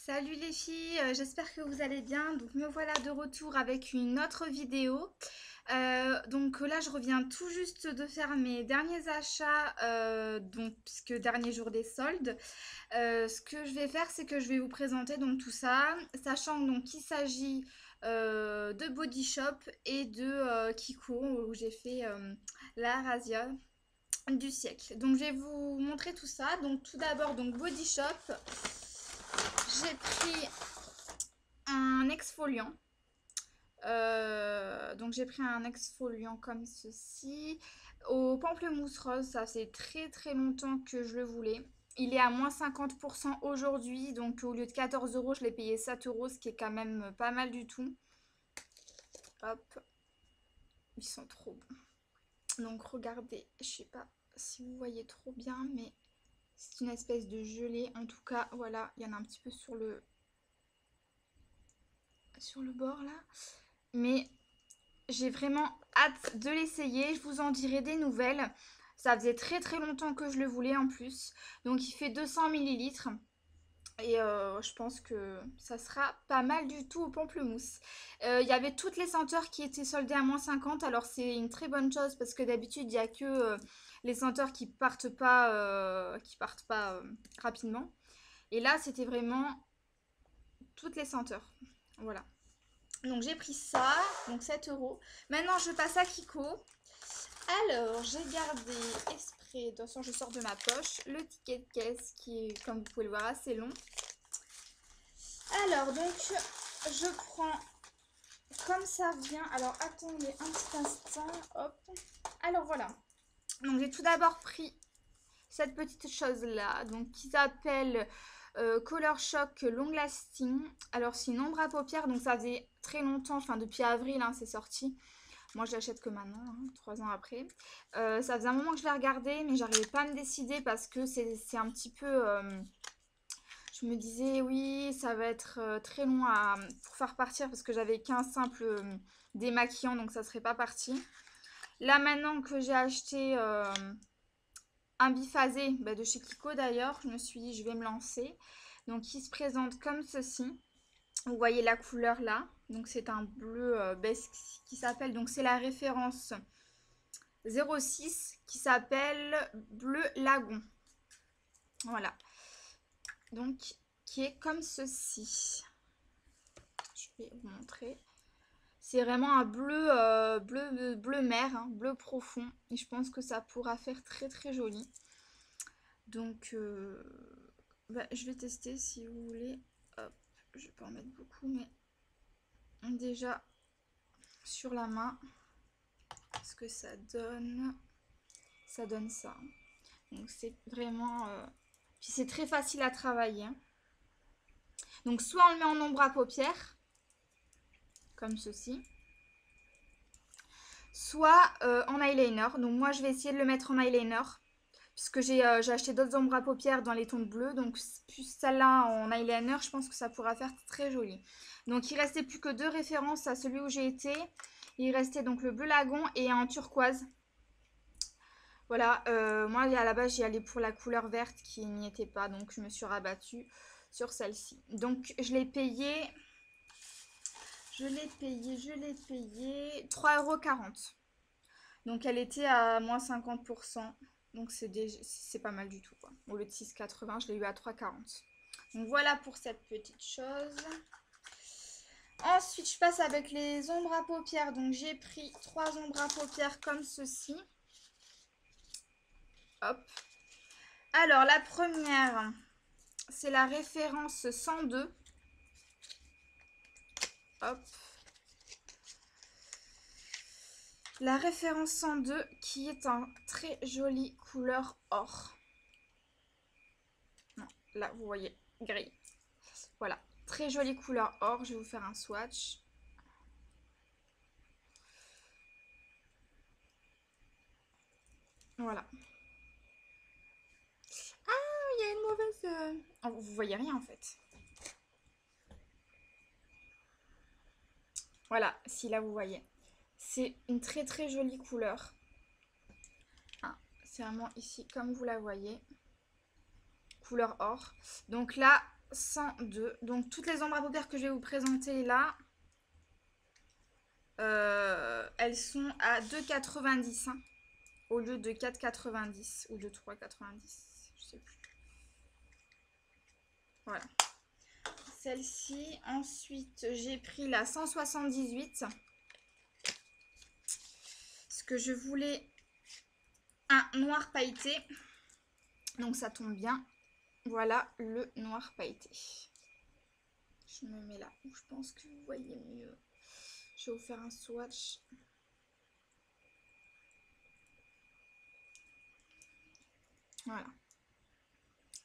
Salut les filles, j'espère que vous allez bien. Donc me voilà de retour avec une autre vidéo. Donc là je reviens tout juste de faire mes derniers achats, donc puisque dernier jour des soldes. Ce que je vais faire c'est que je vais vous présenter donc tout ça, sachant donc qu'il s'agit de Body Shop et de Kiko où j'ai fait la razzia du siècle. Donc je vais vous montrer tout ça. Donc tout d'abord donc Body Shop. J'ai pris un exfoliant. Donc j'ai pris un exfoliant comme ceci. Au pamplemousse rose, ça fait très très longtemps que je le voulais. Il est à moins 50% aujourd'hui, donc au lieu de 14 euros, je l'ai payé 7 euros, ce qui est quand même pas mal du tout. Hop, ils sont trop bons. Donc regardez, je sais pas si vous voyez trop bien, mais c'est une espèce de gelée. En tout cas, voilà, il y en a un petit peu sur le bord là. Mais j'ai vraiment hâte de l'essayer. Je vous en dirai des nouvelles. Ça faisait très très longtemps que je le voulais en plus. Donc il fait 200 millilitres. Et je pense que ça sera pas mal du tout au pamplemousse. Il y avait toutes les senteurs qui étaient soldées à moins 50. Alors c'est une très bonne chose parce que d'habitude il n'y a que les senteurs qui partent pas rapidement. Et là c'était vraiment toutes les senteurs. Voilà. Donc j'ai pris ça, donc 7 euros. Maintenant je passe à Kiko. Alors j'ai gardé exprès, de toute façon je sors de ma poche, le ticket de caisse qui est, comme vous pouvez le voir, assez long. Alors donc je prends comme ça vient. Alors attendez un petit instant, hop. Alors voilà. Donc j'ai tout d'abord pris cette petite chose là, donc qui s'appelle Color Shock Long Lasting. Alors c'est une ombre à paupières, donc ça faisait très longtemps, enfin depuis avril c'est sorti. Moi je l'achète que maintenant, 3 ans après. Ça faisait un moment que je l'ai regardé, mais j'arrivais pas à me décider parce que c'est un petit peu... je me disais oui ça va être très long pour faire partir parce que j'avais qu'un simple démaquillant, donc ça serait pas parti. Là maintenant que j'ai acheté un biphasé de chez Kiko d'ailleurs, je me suis dit je vais me lancer. Donc il se présente comme ceci. Vous voyez la couleur là. Donc c'est un bleu beige qui s'appelle, donc c'est la référence 06 qui s'appelle Bleu Lagon. Voilà. Donc qui est comme ceci. Je vais vous montrer. C'est vraiment un bleu mer, bleu profond. Et je pense que ça pourra faire très très joli. Donc je vais tester si vous voulez. Hop, je vais pas en mettre beaucoup, mais déjà sur la main, ce que ça donne ça. Donc c'est vraiment... Puis c'est très facile à travailler. Donc soit on le met en ombre à paupières, comme ceci, soit en eyeliner. Donc moi je vais essayer de le mettre en eyeliner, puisque j'ai acheté d'autres ombres à paupières dans les tons bleus. Donc plus celle-là en eyeliner, je pense que ça pourra faire très joli. Donc il restait plus que 2 références à celui où j'ai été. Il restait donc le bleu lagon et un turquoise. Voilà, moi à la base j'y allais pour la couleur verte qui n'y était pas, donc je me suis rabattue sur celle-ci. Donc je l'ai payé 3,40 €. Donc elle était à moins 50%, donc c'est pas mal du tout quoi. Au lieu de 6,80, je l'ai eu à 3,40. Donc voilà pour cette petite chose. Ensuite je passe avec les ombres à paupières, donc j'ai pris 3 ombres à paupières comme ceci. Hop. Alors la première, c'est la référence 102. Hop. La référence 102 qui est un très joli couleur or. Non, là vous voyez gris. Voilà, très jolie couleur or. Je vais vous faire un swatch. Voilà. Ah, il y a une mauvaise... Oh, vous voyez rien en fait. Voilà, si là vous voyez. C'est une très très jolie couleur. Ah, c'est vraiment ici comme vous la voyez. Couleur or. Donc là, 102. Donc toutes les ombres à paupières que je vais vous présenter là, elles sont à 2,90 hein, au lieu de 4,90 ou de 3,90. Je sais plus. Voilà. Celle-ci. Ensuite, j'ai pris la 178. Parce que je voulais un noir pailleté. Donc ça tombe bien. Voilà le noir pailleté. Je me mets là où je pense que vous voyez mieux. Je vais vous faire un swatch. Voilà.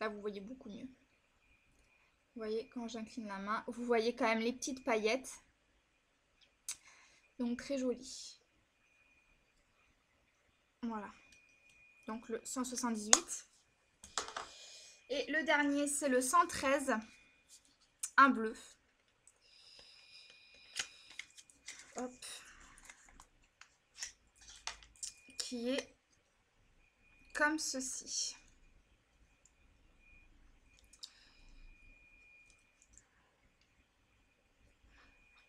Là, vous voyez beaucoup mieux. Vous voyez, quand j'incline la main, vous voyez quand même les petites paillettes. Donc, très joli. Voilà. Donc, le 178. Et le dernier, c'est le 113. Un bleu. Hop. Qui est comme ceci.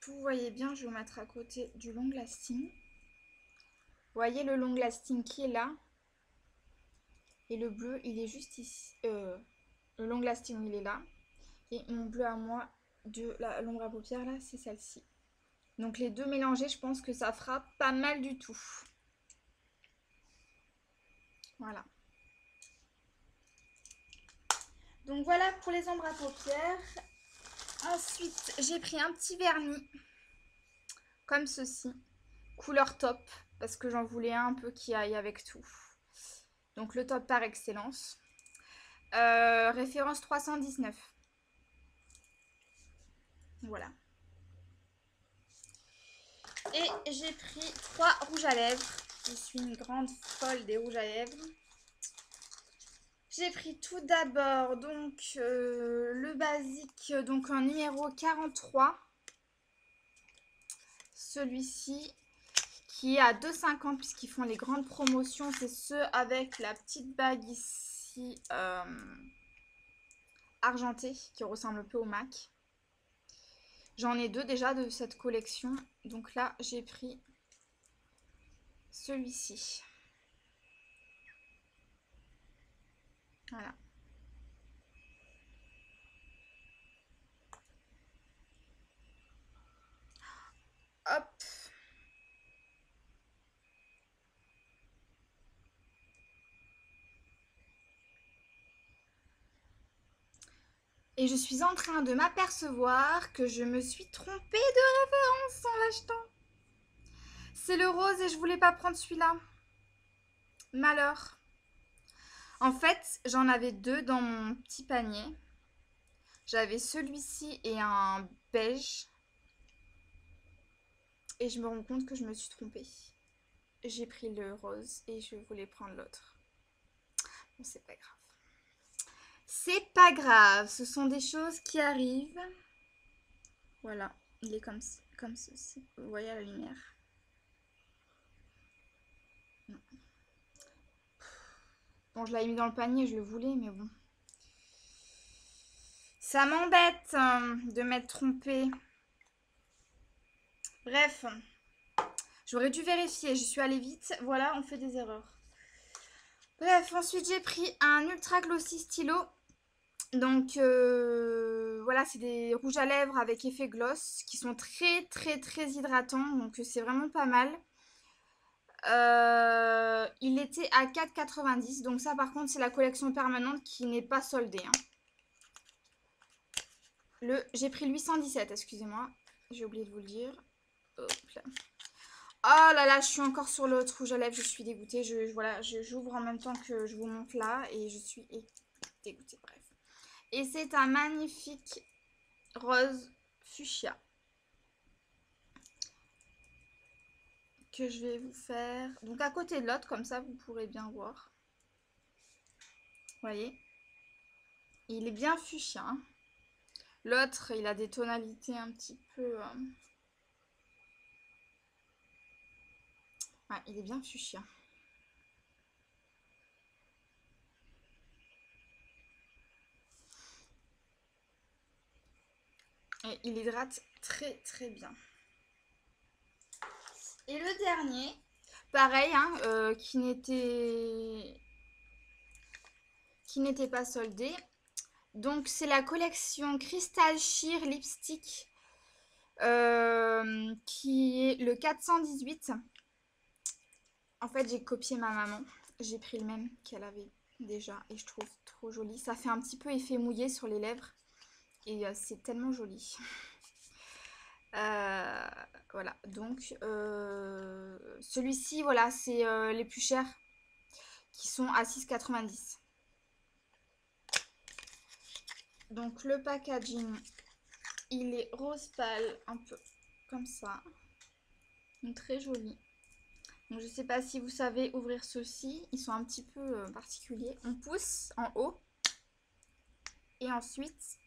Vous voyez bien, je vais vous mettre à côté du long lasting. Vous voyez le long lasting qui est là. Et le bleu, il est juste ici. Le long lasting, il est là. Et mon bleu à moi, de l'ombre à paupières, là, c'est celle-ci. Donc les deux mélangés, je pense que ça fera pas mal du tout. Voilà. Donc voilà pour les ombres à paupières. Ensuite, j'ai pris un petit vernis. Comme ceci. Couleur top. Parce que j'en voulais un peu qui aille avec tout. Donc le top par excellence. Référence 319. Voilà. Et j'ai pris 3 rouges à lèvres. Je suis une grande folle des rouges à lèvres. J'ai pris tout d'abord donc le basique, donc un numéro 43. Celui-ci qui est à 2,50 puisqu'ils font les grandes promotions. C'est ceux avec la petite bague ici argentée qui ressemble un peu au MAC. J'en ai deux déjà de cette collection. Donc là, j'ai pris celui-ci. Voilà. Hop. Et je suis en train de m'apercevoir que je me suis trompée de référence en l'achetant. C'est le rose et je voulais pas prendre celui-là. Malheur. En fait, j'en avais deux dans mon petit panier. J'avais celui-ci et un beige. Et je me rends compte que je me suis trompée. J'ai pris le rose et je voulais prendre l'autre. Bon, c'est pas grave. C'est pas grave, ce sont des choses qui arrivent. Voilà, il est comme ceci. Vous voyez la lumière. Bon, je l'avais mis dans le panier, je le voulais, mais bon. Ça m'embête de m'être trompée. Bref, j'aurais dû vérifier, je suis allée vite. Voilà, on fait des erreurs. Bref, ensuite j'ai pris un Ultra Glossy stylo. Donc voilà, c'est des rouges à lèvres avec effet gloss qui sont très très très hydratants. Donc c'est vraiment pas mal. Il était à 4,90. Donc ça par contre c'est la collection permanente qui n'est pas soldée. Hein. J'ai pris le 817, excusez-moi. J'ai oublié de vous le dire. Hop là. Oh là là, je suis encore sur l'autre rouge à lèvres, je suis dégoûtée. Voilà, j'ouvre en même temps que je vous montre là et je suis dégoûtée, bref. Et c'est un magnifique rose fuchsia que je vais vous faire. Donc à côté de l'autre, comme ça vous pourrez bien voir. Vous voyez, il est bien fuchsia. Hein. L'autre, il a des tonalités un petit peu... Ouais, il est bien fuchsia. Et il hydrate très très bien. Et le dernier, pareil, hein, qui n'était pas soldé. Donc c'est la collection Crystal Sheer Lipstick qui est le 418. En fait j'ai copié ma maman. J'ai pris le même qu'elle avait déjà et je trouve trop joli. Ça fait un petit peu effet mouillé sur les lèvres et c'est tellement joli. Voilà, donc celui-ci, voilà, c'est les plus chers qui sont à 6,90. Donc le packaging, il est rose pâle, un peu comme ça. Donc très joli. Donc je sais pas si vous savez ouvrir ceux-ci, ils sont un petit peu particuliers. On pousse en haut et ensuite,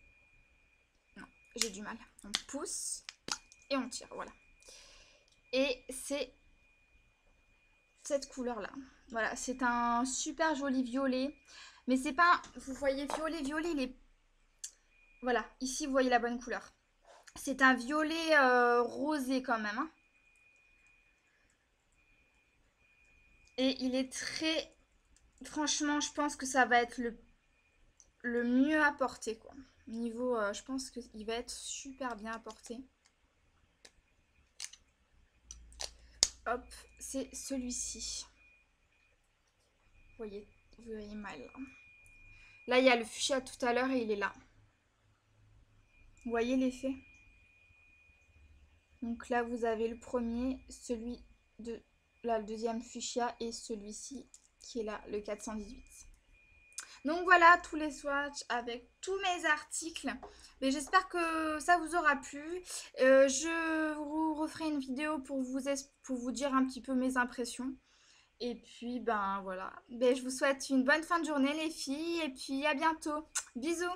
non, j'ai du mal. On pousse et on tire, voilà. Et c'est cette couleur là, voilà, c'est un super joli violet, mais c'est pas, vous voyez violet, il est, voilà, ici vous voyez la bonne couleur, c'est un violet rosé quand même, hein. Et il est très, franchement je pense que ça va être le mieux à porter quoi, niveau je pense qu'il va être super bien à porter. Hop, c'est celui-ci, vous voyez mal là. Là il y a le fuchsia tout à l'heure et il est là, vous voyez l'effet. Donc là, vous avez le premier, celui de là, le deuxième fuchsia et celui-ci qui est là, le 418. Donc voilà tous les swatchs avec tous mes articles. Mais j'espère que ça vous aura plu. Je vous referai une vidéo pour vous dire un petit peu mes impressions. Et puis, ben voilà. Ben, je vous souhaite une bonne fin de journée les filles. Et puis à bientôt. Bisous.